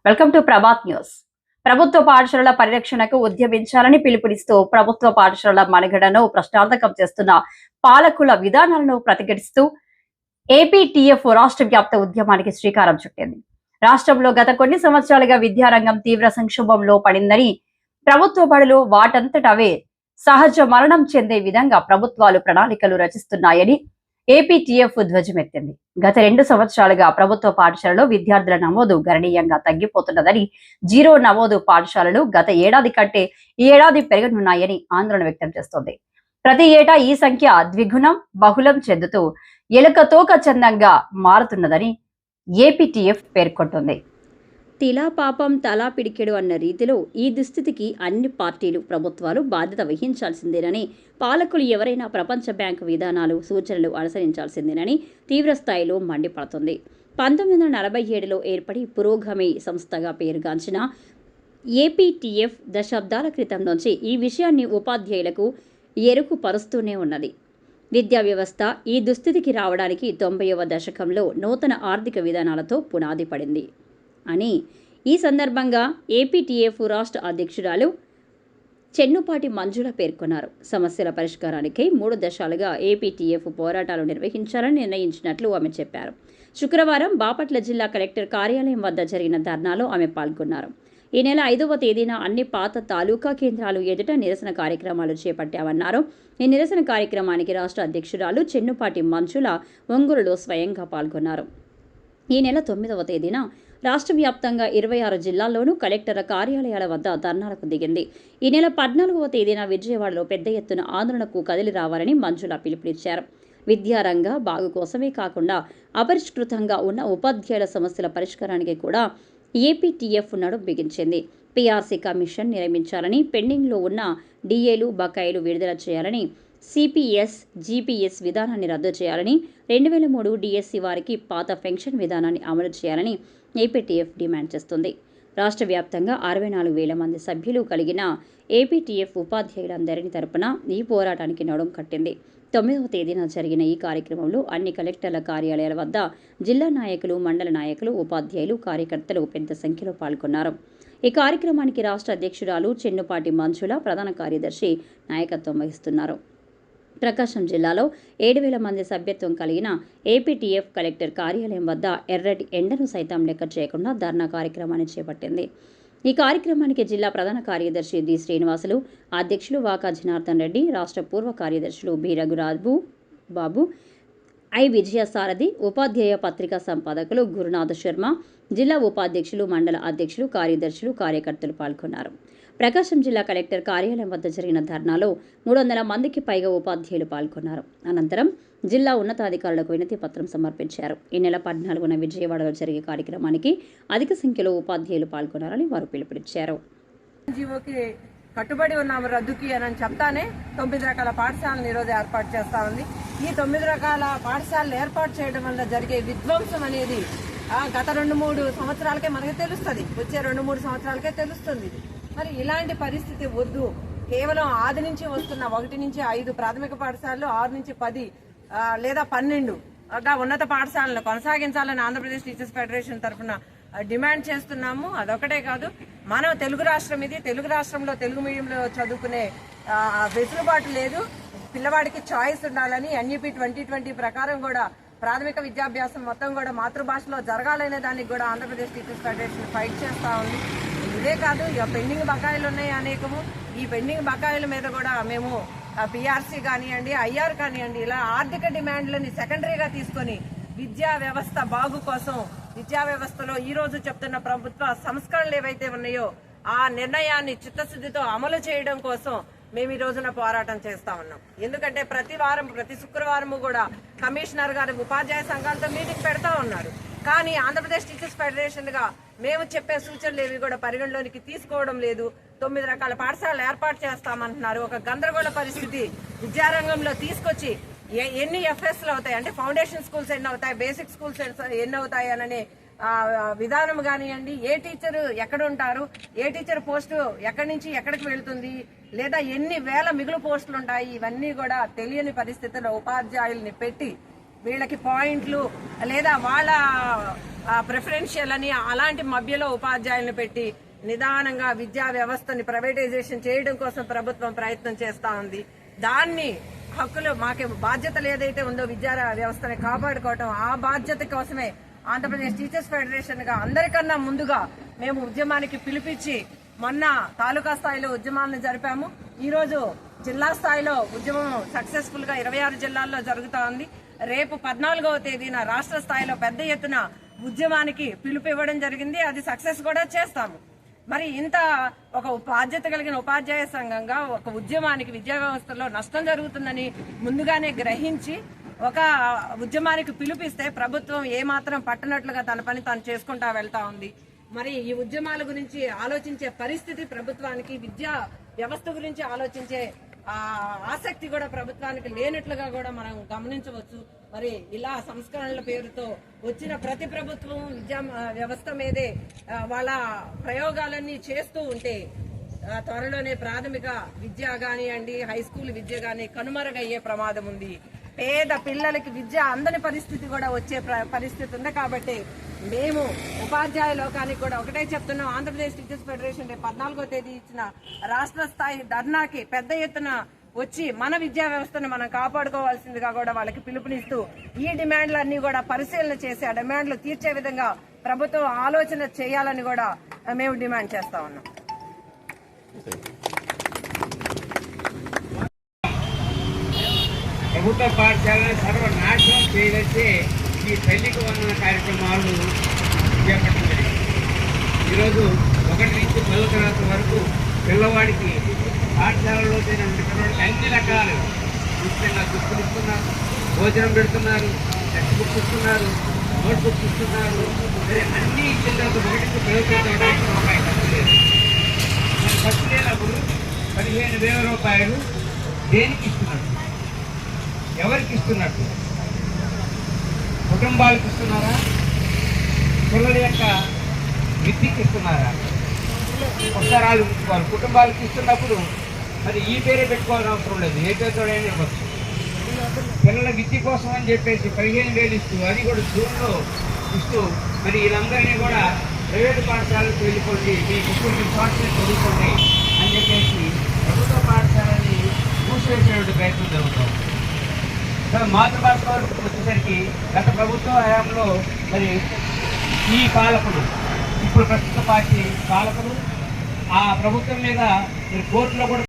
Welcome to Prabhat news. ప్రభుత్వ పాఠశాలల పరిరక్షణకు ఉద్యమించాలని పిలుపునిస్తూ ప్రభుత్వ పాఠశాలల మనుగడను ప్రశ్నార్థకం చేస్తున్న పాలకుల విధానాలను ప్రతిఘటిస్తూ ఏపీటీఎఫ్ రాష్ట్ర వ్యాప్త ఉద్యమానికి శ్రీకారం చుట్టింది. రాష్ట్రంలో గత కొన్ని సంవత్సరాలుగా విద్యారంగం తీవ్ర సంక్షోభంలో పడిందని, ప్రభుత్వ బడులు వాటంతటవే సహజ మరణం చెందే విధంగా ప్రభుత్వాలు ప్రణాళికలు రచిస్తున్నాయని ఏపీటీఎఫ్ ధ్వజమెత్తింది. గత 2 సంవత్సరాలుగా ప్రభుత్వ పాఠశాలలో విద్యార్థుల నమోదు గణనీయంగా తగ్గిపోతున్నదని, జీరో నమోదు పాఠశాలలు గత ఏడాది కంటే ఈ ఏడాది పెరగనున్నాయని ఆందోళన వ్యక్తం చేస్తోంది. ప్రతి ఏటా ఈ సంఖ్య ద్విగుణం బహుళం చెందుతూ ఎలుకతోక చందంగా మారుతున్నదని ఏపీటీఎఫ్ పేర్కొంటోంది. తిలా పాపం తలా పిడికెడు అన్న రీతిలో ఈ దుస్థితికి అన్ని పార్టీలు, ప్రభుత్వాలు బాధ్యత వహించాల్సిందేనని, పాలకులు ఎవరైనా ప్రపంచ బ్యాంకు విధానాలు, సూచనలు అనుసరించాల్సిందేనని తీవ్రస్థాయిలో మండిపడుతుంది. 1947లో ఏర్పడి పురోగమి సంస్థగా పేరుగాంచిన ఏపీటీఎఫ్ దశాబ్దాల క్రితం నుంచి ఈ విషయాన్ని ఉపాధ్యాయులకు ఎరుకు పరుస్తూనే ఉన్నది. విద్యా వ్యవస్థ ఈ దుస్థితికి రావడానికి 90వ దశకంలో నూతన ఆర్థిక విధానాలతో పునాది పడింది అని ఈ సందర్భంగా ఏపీటీఎఫ్ రాష్ట్ర అధ్యక్షురాలు చెన్నుపాటి మంజుల పేర్కొన్నారు. సమస్యల పరిష్కారానికై 3 దశలుగా ఏపీటీఎఫ్ పోరాటాలు నిర్వహించాలని నిర్ణయించినట్లు ఆమె చెప్పారు. శుక్రవారం బాపట్ల జిల్లా కలెక్టర్ కార్యాలయం వద్ద జరిగిన ధర్నాలో ఆమె పాల్గొన్నారు. ఈ నెల 5వ తేదీన అన్ని పాత తాలూకా కేంద్రాలు ఎదుట నిరసన కార్యక్రమాలు చేపట్టామన్నారు. ఈ నిరసన కార్యక్రమానికి రాష్ట్ర అధ్యక్షురాలు చెన్నుపాటి మంజుల ఒంగోలులో స్వయంగా పాల్గొన్నారు. ఈ నెల 9వ తేదీన రాష్ట్ర వ్యాప్తంగా 26 జిల్లాల్లోనూ కలెక్టర్ల కార్యాలయాల వద్ద ధర్నాలకు దిగింది. ఈ నెల 14వ తేదీన విజయవాడలో పెద్ద ఎత్తున ఆందోళనకు కదిలి రావాలని మంజుల పిలుపునిచ్చారు. విద్యారంగ బాగు కోసమే కాకుండా అపరిష్కృతంగా ఉన్న ఉపాధ్యాయుల సమస్యల పరిష్కారానికి కూడా ఏపీటీఎఫ్ నడుం బిగించింది. పీఆర్సీ కమిషన్ నియమించాలని, పెండింగ్లో ఉన్న డిఏలు బకాయిలు విడుదల చేయాలని, సిపిఎస్ జీపీఎస్ విధానాన్ని రద్దు చేయాలని, 2003 డిఎస్సి వారికి పాత పెన్షన్ విధానాన్ని అమలు చేయాలని ఏపీటీఎఫ్ డిమాండ్ చేస్తుంది. రాష్ట్ర వ్యాప్తంగా 64,000 మంది సభ్యులు కలిగిన ఏపీటీఎఫ్ ఉపాధ్యాయులందరినీ తరపున ఈ పోరాటానికి నడుం కట్టింది. 9వ తేదీన జరిగిన ఈ కార్యక్రమంలో అన్ని కలెక్టర్ల కార్యాలయాల వద్ద జిల్లా నాయకులు, మండల నాయకులు, ఉపాధ్యాయులు, కార్యకర్తలు పెద్ద సంఖ్యలో పాల్గొన్నారు. ఈ కార్యక్రమానికి రాష్ట్ర అధ్యక్షురాలు చెన్నుపాటి మంజుల, ప్రధాన కార్యదర్శి నాయకత్వం వహిస్తున్నారు. ప్రకాశం జిల్లాలో 7,000 మంది సభ్యత్వం కలిగిన ఏపీటీఎఫ్ కలెక్టర్ కార్యాలయం వద్ద ఎర్రటి ఎండను సైతం లెక్క చేయకుండా ధర్నా కార్యక్రమాన్ని చేపట్టింది. ఈ కార్యక్రమానికి జిల్లా ప్రధాన కార్యదర్శి డి శ్రీనివాసులు, అధ్యక్షులు వాకా జనార్దన్ రెడ్డి, రాష్ట్ర పూర్వ కార్యదర్శులు బి రఘురాజు బాబు, ఐ విజయసారథి, ఉపాధ్యాయ పత్రికా సంపాదకులు గురునాథ శర్మ, జిల్లా ఉపాధ్యక్షులు, మండల అధ్యక్షులు, కార్యదర్శులు, కార్యకర్తలు పాల్గొన్నారు. ప్రకాశం జిల్లా కలెక్టర్ కార్యాలయం వద్ద జరిగిన ధర్నాలో 300 మందికి పైగా ఉపాధ్యాయులు పాల్గొన్నారు. అనంతరం జిల్లా ఉన్నతాధికారులకు వినతి పత్రం సమర్పించారు. ఈ నెల 14న విజయవాడలో జరిగే కార్యక్రమానికి అధిక సంఖ్యలో ఉపాధ్యాయులు పాల్గొన్నారని వారు పిలుపునిచ్చారు. కట్టుబడి ఉన్నాము రద్దుకి అని చెప్తానే 9 రకాల పాఠశాలను ఈరోజు ఏర్పాటు చేస్తా ఉంది. ఈ 9 రకాల పాఠశాలలు ఏర్పాటు చేయడం వల్ల జరిగే విధ్వంసం అనేది గత 2-3 సంవత్సరాలకే మనకి తెలుస్తుంది, వచ్చే 2-3 సంవత్సరాలకే తెలుస్తుంది. మరి ఇలాంటి పరిస్థితి వద్దు. కేవలం ఆది నుంచి వస్తున్న 1 నుంచి 5 ప్రాథమిక పాఠశాలలు, 6 నుంచి 10 లేదా 12 ఉన్నత పాఠశాలను కొనసాగించాలని ఆంధ్రప్రదేశ్ టీచర్స్ ఫెడరేషన్ తరఫున డిమాండ్ చేస్తున్నాము. అదొకటే కాదు, మనం తెలుగు రాష్ట్రం ఇది, తెలుగు రాష్ట్రంలో తెలుగు మీడియంలో చదువుకునే వెసులుబాటు లేదు. పిల్లవాడికి చాయిస్ ఉండాలని ఎన్ఈపీ 2020 ప్రకారం కూడా ప్రాథమిక విద్యాభ్యాసం మొత్తం కూడా మాతృభాషలో జరగాలనే దానికి కూడా ఆంధ్రప్రదేశ్ టీచర్స్ ఫెడరేషన్ ఫైట్ చేస్తా ఉంది. ఇదే కాదు, ఇక పెండింగ్ బకాయిలు ఉన్నాయి అనేకము. ఈ పెండింగ్ బకాయిల మీద కూడా మేము పీఆర్సీ కానివ్వండి, ఐఆర్ కానివ్వండి, ఇలా ఆర్థిక డిమాండ్లని సెకండరీగా తీసుకొని విద్యా వ్యవస్థ బాగు కోసం, విద్యా వ్యవస్థలో ఈ రోజు చెప్తున్న ప్రభుత్వ సంస్కరణలు ఏవైతే ఉన్నాయో ఆ నిర్ణయాన్ని చిత్తశుద్ధితో అమలు చేయడం కోసం మేము ఈ రోజున పోరాటం చేస్తా ఉన్నాం. ఎందుకంటే ప్రతి శుక్రవారము కూడా కమిషనర్ గారు ఉపాధ్యాయ సంఘాలతో మీటింగ్ పెడతా ఉన్నారు. కానీ ఆంధ్రప్రదేశ్ టీచర్స్ ఫెడరేషన్ గా మేము చెప్పే సూచనలు ఏవి కూడా పరిగణలోనికి తీసుకోవడం లేదు. 9 రకాల పాఠశాలలు ఏర్పాటు చేస్తామంటున్నారు. ఒక గందరగోళ పరిస్థితి విద్యారంగంలో తీసుకొచ్చి ఎన్ని ఎఫ్ఎస్లు అవుతాయి అంటే ఫౌండేషన్ స్కూల్స్ ఎన్ని అవుతాయి, బేసిక్ స్కూల్స్ ఎన్ని అవుతాయి అనే విధానం కానివ్వండి, ఏ టీచర్ ఎక్కడ ఉంటారు, ఏ టీచర్ పోస్టు ఎక్కడి నుంచి ఎక్కడికి వెళ్తుంది, లేదా ఎన్ని వేల మిగులు పోస్టులు ఉంటాయి, ఇవన్నీ కూడా తెలియని పరిస్థితుల్లో ఉపాధ్యాయుల్ని పెట్టి వీళ్ళకి పాయింట్లు లేదా వాళ్ళ ప్రిఫరెన్షియల్ అని అలాంటి మధ్యలో ఉపాధ్యాయులను పెట్టి నిదానంగా విద్యా వ్యవస్థని ప్రైవేటైజేషన్ చేయడం కోసం ప్రభుత్వం ప్రయత్నం చేస్తా ఉంది. దాన్ని హక్కులు మాకు బాధ్యతలు ఏదైతే ఉందో విద్యా వ్యవస్థని కాపాడుకోవటం, ఆ బాధ్యత కోసమే ఆంధ్రప్రదేశ్ టీచర్స్ ఫెడరేషన్ గా అందరికన్నా ముందుగా మేము ఉద్యమానికి పిలిపించి మొన్న తాలూకా స్థాయిలో ఉద్యమాలను జరిపాము. ఈ రోజు జిల్లా స్థాయిలో ఉద్యమం సక్సెస్ఫుల్ గా 26 జిల్లాల్లో జరుగుతా ఉంది. రేపు 14వ తేదీన రాష్ట్ర స్థాయిలో పెద్ద ఎత్తున ఉద్యమానికి పిలుపు ఇవ్వడం జరిగింది. అది సక్సెస్ కూడా చేస్తాము. మరి ఇంత ఒక బాధ్యత కలిగిన ఉపాధ్యాయ సంఘంగా ఒక ఉద్యమానికి విద్యా వ్యవస్థలో నష్టం జరుగుతుందని ముందుగానే గ్రహించి ఒక ఉద్యమానికి పిలుపిస్తే ప్రభుత్వం ఏమాత్రం పట్టనట్లుగా తన పని తాను చేసుకుంటా వెళ్తా ఉంది. మరి ఈ ఉద్యమాల గురించి ఆలోచించే పరిస్థితి ప్రభుత్వానికి, విద్యా వ్యవస్థ గురించి ఆలోచించే ఆసక్తి కూడా ప్రభుత్వానికి లేనట్లుగా కూడా మనం గమనించవచ్చు. మరి ఇలా సంస్కరణల పేరుతో వచ్చిన ప్రతి ప్రభుత్వం విద్యా వ్యవస్థ మీదే వాళ్ళ ప్రయోగాలన్నీ చేస్తూ ఉంటే త్వరలోనే ప్రాథమిక విద్య కానివ్వండి, హై స్కూల్ విద్య కానీ కనుమరుగయ్యే ప్రమాదం ఉంది. పేద పిల్లలకి విద్య అందని పరిస్థితి కూడా వచ్చే పరిస్థితి ఉంది. కాబట్టి మేము ఉపాధ్యాయ లోకానికి కూడా ఒకటే చెప్తున్నాం. ఆంధ్రప్రదేశ్ టీచర్స్ ఫెడరేషన్ 14వ తేదీ ఇచ్చిన రాష్ట్ర స్థాయి ధర్నాకి పెద్ద ఎత్తున వచ్చి మన విద్యా వ్యవస్థను మనం కాపాడుకోవాల్సిందిగా కూడా వాళ్ళకి పిలుపునిస్తూ ఈ డిమాండ్లన్నీ కూడా పరిశీలన చేసి ఆ డిమాండ్లు తీర్చే విధంగా ప్రభుత్వం ఆలోచన చేయాలని కూడా మేము డిమాండ్ చేస్తా ఉన్నాం. ప్రభుత్వ పాఠశాలను సర్వనాశనం చేయదచ్చే ఈ తల్లికి వందన కార్యక్రమాలు చేపట్టడం జరిగింది. ఈరోజు 1 నుంచి 12వ తరగతి వరకు పిల్లవాడికి పాఠశాలలో పిల్లవాడికి అన్ని రకాలు ముఖ్యంగా దుస్తులు ఇస్తున్నారు, భోజనం పెడుతున్నారు, టెక్స్ట్ బుక్స్ ఇస్తున్నారు, నోట్ బుక్స్ ఇస్తున్నారు. అన్నీ ఇచ్చిన తర్వాత 1 నుంచి 12వ తరగతి రూపాయి ఖర్చు లేదు. మరి ఖర్చు లేనప్పుడు 15,000 రూపాయలు దేనికి ఇస్తున్నారు? ఎవరికి ఇస్తున్నట్టు? కుటుంబాలకు ఇస్తున్నారా? పిల్లల యొక్క విద్యకి ఇస్తున్నారా? ఒకసారి ఆలోచించుకోవాలి. కుటుంబాలకు ఇస్తున్నప్పుడు మరి ఈ పేరే పెట్టుకోవాల్సిన అవసరం లేదు, ఏ పేరుతోడైనా ఇవ్వచ్చు. పిల్లల విద్య కోసం అని చెప్పేసి 15,000 ఇస్తూ, అది కూడా జూన్లో ఇస్తూ, మరి వీళ్ళందరినీ కూడా ప్రైవేటు పాఠశాలకు వెళ్ళిపోండి, మీ కుటుంబ పాఠశాల చదువుకోండి అని చెప్పేసి ప్రభుత్వ పాఠశాలని మూసివేసేటువంటి ప్రయత్నం జరుగుతుంది. మాతృభాష వచ్చేసరికి గత ప్రభుత్వ హయాంలో మరి ఈ పాలకులు, ఇప్పుడు ప్రస్తుత పార్టీ పాలకులు ఆ ప్రభుత్వం మీద కోర్టులో కూడా